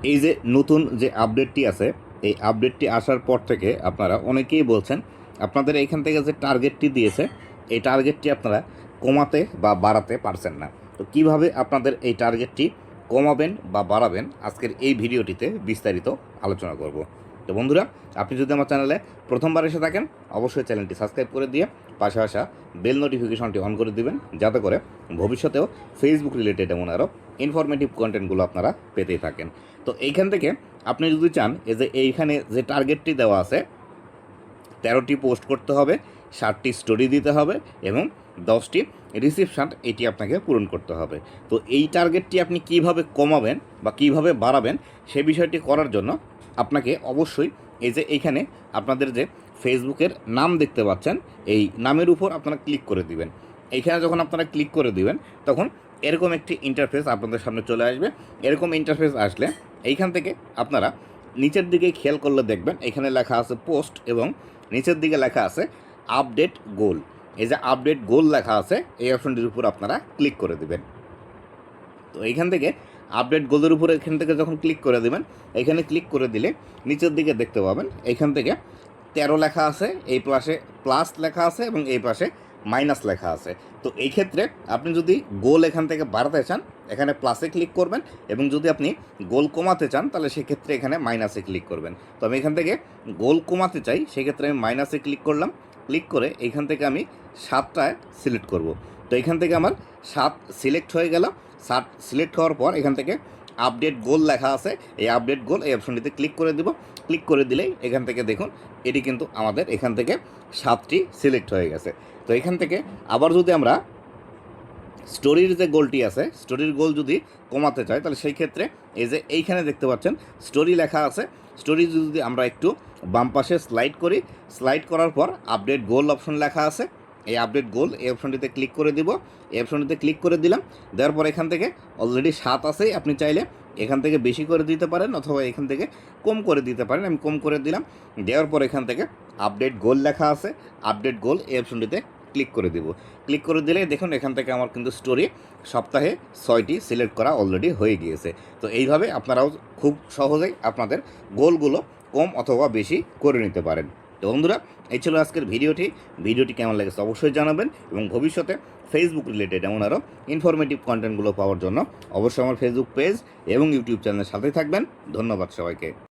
এই যে নতুন যে আপডেটটি আছে, এই আপডেটটি আসার পর থেকে আপনারা অনেকেই বলছেন আপনাদের এইখান থেকে যে টার্গেটটি দিয়েছে, এই টার্গেটটি আপনারা কমাতে বা বাড়াতে পারছেন না। তো কিভাবে আপনাদের এই টার্গেটটি কমাবেন বা বাড়াবেন, আজকের এই ভিডিওটিতে বিস্তারিত আলোচনা করব। তো বন্ধুরা, আপনি যদি আমার চ্যানেলে প্রথমবার এসে থাকেন, অবশ্যই চ্যানেলটি সাবস্ক্রাইব করে দিয়ে পাশে আসা বেল নোটিফিকেশনটি অন করে দিবেন, যাতে করে ভবিষ্যতেও ফেসবুক রিলেটেড এমন আরও ইনফরমেটিভ কন্টেন্টগুলো আপনারা পেতেই থাকেন। তো এইখান থেকে আপনি যদি চান, এই যে এইখানে যে টার্গেটটি দেওয়া আছে, 13টি পোস্ট করতে হবে, 60টি স্টোরি দিতে হবে এবং 10টি রিসিপশন, এটি আপনাকে পূরণ করতে হবে। তো এই টার্গেটটি আপনি কিভাবে কমাবেন বা কিভাবে বাড়াবেন, সে বিষয়টি করার জন্য আপনাকে অবশ্যই এই যে এইখানে আপনাদের যে ফেসবুকের নাম দেখতে পাচ্ছেন, এই নামের উপর আপনারা ক্লিক করে দিবেন। এইখানে যখন আপনারা ক্লিক করে দিবেন, তখন এরকম একটি ইন্টারফেস আপনাদের সামনে চলে আসবে। এরকম ইন্টারফেস আসলে এইখান থেকে আপনারা নিচের দিকে খেয়াল করলে দেখবেন এখানে লেখা আছে পোস্ট এবং নিচের দিকে লেখা আছে আপডেট গোল। এই যে আপডেট গোল লেখা আছে, এই অপশনটির উপর আপনারা ক্লিক করে দেবেন। তো এইখান থেকে আপডেট গোলের উপরে এখান থেকে যখন ক্লিক করে দেবেন, এখানে ক্লিক করে দিলে নিচের দিকে দেখতে পাবেন এখান থেকে 13 লেখা আছে, এই পাশে প্লাস লেখা আছে এবং এই পাশে মাইনাস লেখা আছে। তো এই ক্ষেত্রে আপনি যদি গোল এখান থেকে বাড়াতে চান, এখানে প্লাসে ক্লিক করবেন, এবং যদি আপনি গোল কমাতে চান, তাহলে সেক্ষেত্রে এখানে মাইনাসে ক্লিক করবেন। তো আমি এখান থেকে গোল কমাতে চাই, সেক্ষেত্রে আমি মাইনাসে ক্লিক করলাম। ক্লিক করে এইখান থেকে আমি 7টায় সিলেক্ট করব। তো এখান থেকে আমার 7 সিলেক্ট হয়ে গেল। 7 সিলেক্ট হওয়ার পর এখান থেকে আপডেট গোল লেখা আছে, এই আপডেট গোল এই অপশনটিতে ক্লিক করে দিব। ক্লিক করে দিলেই এখান থেকে দেখুন এটি কিন্তু আমাদের এখান থেকে 7টি সিলেক্ট হয়ে গেছে। তো এখান থেকে আবার যদি আমরা স্টোরির যে গোলটি আছে, স্টোরির গোল যদি কমাতে চাই, তাহলে সেই ক্ষেত্রে এই যে এইখানে দেখতে পাচ্ছেন স্টোরি লেখা আছে, স্টোরি যদি আমরা একটু বাম পাশে স্লাইড করি, স্লাইড করার পর আপডেট গোল অপশন লেখা আছে, এই আপডেট গোল এই অপশনটিতে ক্লিক করে দিব। এই অপশনটিতে ক্লিক করে দিলাম। দেওয়ার পর এখান থেকে অলরেডি 7 আছে, আপনি চাইলে এখান থেকে বেশি করে দিতে পারেন অথবা এখান থেকে কম করে দিতে পারেন। আমি কম করে দিলাম। দেওয়ার পর এখান থেকে আপডেট গোল লেখা আছে, আপডেট গোল এই অপশনটিতে ক্লিক করে দিব। ক্লিক করে দিলে দেখুন এখান থেকে আমার কিন্তু স্টোরি সপ্তাহে 6টি সিলেক্ট করা অলরেডি হয়ে গিয়েছে। তো এইভাবে আপনারাও খুব সহজেই আপনাদের গোলগুলো কম অথবা বেশি করে নিতে পারেন। তো বন্ধুরা, এই ছিল আজকের ভিডিওটি কেমন লেগেছে অবশ্যই জানাবেন, এবং ভবিষ্যতে ফেসবুক রিলেটেড এমন আরও ইনফরমেটিভ কন্টেন্টগুলো পাওয়ার জন্য অবশ্যই আমার ফেসবুক পেজ এবং ইউটিউব চ্যানেলের সাথেই থাকবেন। ধন্যবাদ সবাইকে।